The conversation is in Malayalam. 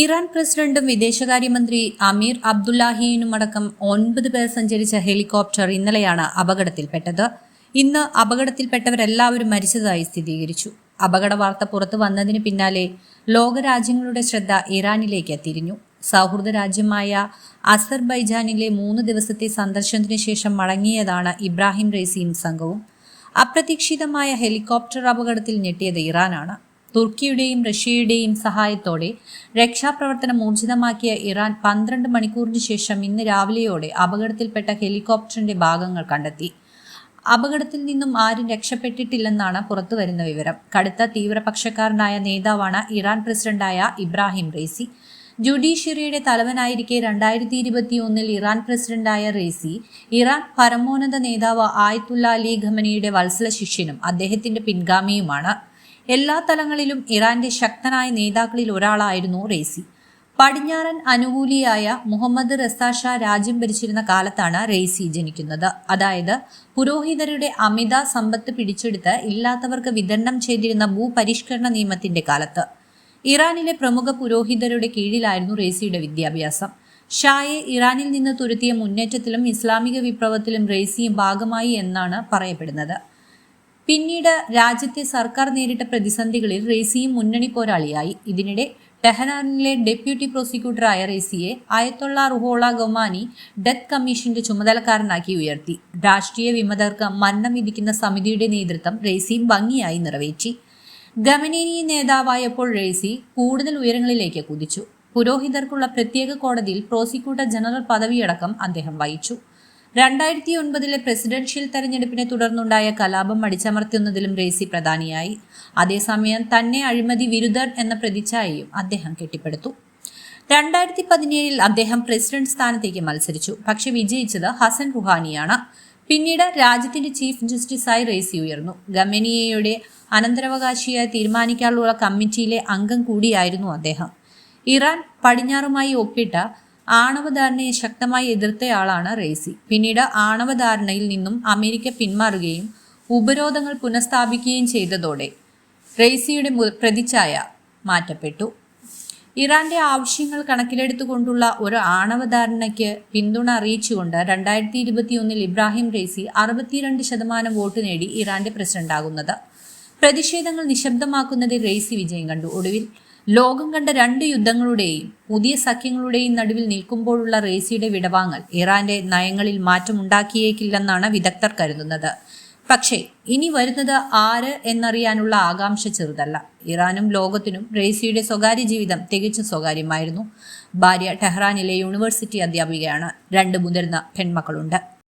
ഇറാൻ പ്രസിഡന്റും വിദേശകാര്യമന്ത്രി അമീർ അബ്ദുല്ലാഹിയുമടക്കം 9 പേർ സഞ്ചരിച്ച ഹെലികോപ്റ്റർ ഇന്നലെയാണ് അപകടത്തിൽപ്പെട്ടത്. ഇന്ന് അപകടത്തിൽപ്പെട്ടവരെല്ലാവരും മരിച്ചതായി സ്ഥിരീകരിച്ചു. അപകട വാർത്ത പുറത്തു വന്നതിന് പിന്നാലെ ലോകരാജ്യങ്ങളുടെ ശ്രദ്ധ ഇറാനിലേക്ക് തിരിഞ്ഞു. സൗഹൃദ രാജ്യമായ അസർബൈജാനിലെ 3 ദിവസത്തെ സന്ദർശനത്തിനു ശേഷം മടങ്ങിയതാണ് ഇബ്രാഹിം റൈസിയും സംഘവും. അപ്രതീക്ഷിതമായ ഹെലികോപ്റ്റർ അപകടത്തിൽ ഞെട്ടിയത് ഇറാനാണ്. തുർക്കിയുടെയും റഷ്യയുടെയും സഹായത്തോടെ രക്ഷാപ്രവർത്തനം ഊർജിതമാക്കിയ ഇറാൻ 12 മണിക്കൂറിന് ശേഷം ഇന്ന് രാവിലെയോടെ അപകടത്തിൽപ്പെട്ട ഹെലികോപ്റ്ററിന്റെ ഭാഗങ്ങൾ കണ്ടെത്തി. അപകടത്തിൽ നിന്നും ആരും രക്ഷപ്പെട്ടിട്ടില്ലെന്നാണ് പുറത്തുവരുന്ന വിവരം. കടുത്ത തീവ്രപക്ഷക്കാരനായ നേതാവാണ് ഇറാൻ പ്രസിഡന്റായ ഇബ്രാഹിം റൈസി. ജുഡീഷ്യറിയുടെ തലവനായിരിക്കെ 2021 ഇറാൻ പ്രസിഡന്റായ റൈസി ഇറാൻ പരമോന്നത നേതാവ് ആയത്തുള്ള അലി ഖമനിയുടെ വത്സല ശിഷ്യനും അദ്ദേഹത്തിന്റെ പിൻഗാമിയുമാണ്. എല്ലാ തലങ്ങളിലും ഇറാന്റെ ശക്തനായ നേതാക്കളിൽ ഒരാളായിരുന്നു റൈസി. പടിഞ്ഞാറൻ അനുകൂലിയായ മുഹമ്മദ് റസാ ഷാ രാജ്യം ഭരിച്ചിരുന്ന കാലത്താണ് റൈസി ജനിക്കുന്നത്. അതായത് പുരോഹിതരുടെ അമിത സമ്പത്ത് പിടിച്ചെടുത്ത് ഇല്ലാത്തവർക്ക് വിതരണം ചെയ്തിരുന്ന ഭൂപരിഷ്കരണ നിയമത്തിന്റെ കാലത്ത്. ഇറാനിലെ പ്രമുഖ പുരോഹിതരുടെ കീഴിലായിരുന്നു റൈസിയുടെ വിദ്യാഭ്യാസം. ഷായെ ഇറാനിൽ നിന്ന് തുരത്തിയ മുന്നേറ്റത്തിലും ഇസ്ലാമിക വിപ്ലവത്തിലും റൈസിയും ഭാഗമായി എന്നാണ് പറയപ്പെടുന്നത്. പിന്നീട് രാജ്യത്തെ സർക്കാർ നേരിട്ട പ്രതിസന്ധികളിൽ റൈസിയും മുന്നണി പോരാളിയായി. ഇതിനിടെ ടെഹ്റാനിലെ ഡെപ്യൂട്ടി പ്രോസിക്യൂട്ടറായ റൈസിയെ അയത്തുള്ള റുഹോള ഖൊമാനി ഡെത്ത് കമ്മീഷന്റെ ചുമതലക്കാരനാക്കി ഉയർത്തി. രാഷ്ട്രീയ വിമതർക്ക് മരണം വിധിക്കുന്ന സമിതിയുടെ നേതൃത്വം റൈസിയും ഭംഗിയായി നിറവേറ്റി. ഖമനേനി നേതാവായപ്പോൾ റൈസി കൂടുതൽ ഉയരങ്ങളിലേക്ക് കുതിച്ചു. പുരോഹിതർക്കുള്ള പ്രത്യേക കോടതിയിൽ പ്രോസിക്യൂട്ടർ ജനറൽ പദവിയടക്കം അദ്ദേഹം വഹിച്ചു. 2009 പ്രസിഡൻഷ്യൽ തെരഞ്ഞെടുപ്പിനെ തുടർന്നുണ്ടായ കലാപം അടിച്ചമർത്തുന്നതിലും റൈസി പ്രധാനിയായി. അതേസമയം തന്നെ അഴിമതി വിരുദ്ധൻ എന്ന പ്രതിച്ഛായയും അദ്ദേഹം കെട്ടിപ്പടുത്തു. 2017 അദ്ദേഹം പ്രസിഡന്റ് സ്ഥാനത്തേക്ക് മത്സരിച്ചു. പക്ഷെ വിജയിച്ചത് ഹസൻ റുഹാനിയാണ്. പിന്നീട് രാജ്യത്തിന്റെ ചീഫ് ജസ്റ്റിസായി റൈസി ഉയർന്നു. ഖമേനിയുടെ അനന്തരാവകാശിയായി തീരുമാനിക്കാനുള്ള കമ്മിറ്റിയിലെ അംഗം കൂടിയായിരുന്നു അദ്ദേഹം. ഇറാൻ പടിഞ്ഞാറുമായി ഒപ്പിട്ട ആണവധാരണയെ ശക്തമായി എതിർത്തയാളാണ് റൈസി. പിന്നീട് ആണവധാരണയിൽ നിന്നും അമേരിക്ക പിന്മാറുകയും ഉപരോധങ്ങൾ പുനഃസ്ഥാപിക്കുകയും ചെയ്തതോടെ റൈസിയുടെ പ്രതിച്ഛായ മാറ്റപ്പെട്ടു. ഇറാന്റെ ആവശ്യങ്ങൾ കണക്കിലെടുത്തുകൊണ്ടുള്ള ഒരു ആണവധാരണയ്ക്ക് പിന്തുണ അറിയിച്ചുകൊണ്ട് 2021 ഇബ്രാഹിം റൈസി 62% വോട്ട് നേടി ഇറാന്റെ പ്രസിഡന്റാകുന്നത്. പ്രതിഷേധങ്ങൾ നിശബ്ദമാക്കുന്നതിൽ റൈസി വിജയം കണ്ടു. ഒടുവിൽ ലോകം കണ്ട 2 യുദ്ധങ്ങളുടെയും പുതിയ സഖ്യങ്ങളുടെയും നടുവിൽ നിൽക്കുമ്പോഴുള്ള റൈസിയുടെ വിടവാങ്ങൽ ഇറാന്റെ നയങ്ങളിൽ മാറ്റമുണ്ടാക്കിയേക്കില്ലെന്നാണ് വിദഗ്ധർ കരുതുന്നത്. പക്ഷേ ഇനി വരുന്നത് ആര് എന്നറിയാനുള്ള ആകാംക്ഷ ചെറുതല്ല. ഇറാനും ലോകത്തിനും റൈസിയുടെ സ്വകാര്യ ജീവിതം തികച്ചും സ്വകാര്യമായിരുന്നു. ഭാര്യ ടെഹ്റാനിലെ യൂണിവേഴ്സിറ്റി അധ്യാപികയാണ്. 2 മുതിർന്ന പെൺമക്കളുണ്ട്.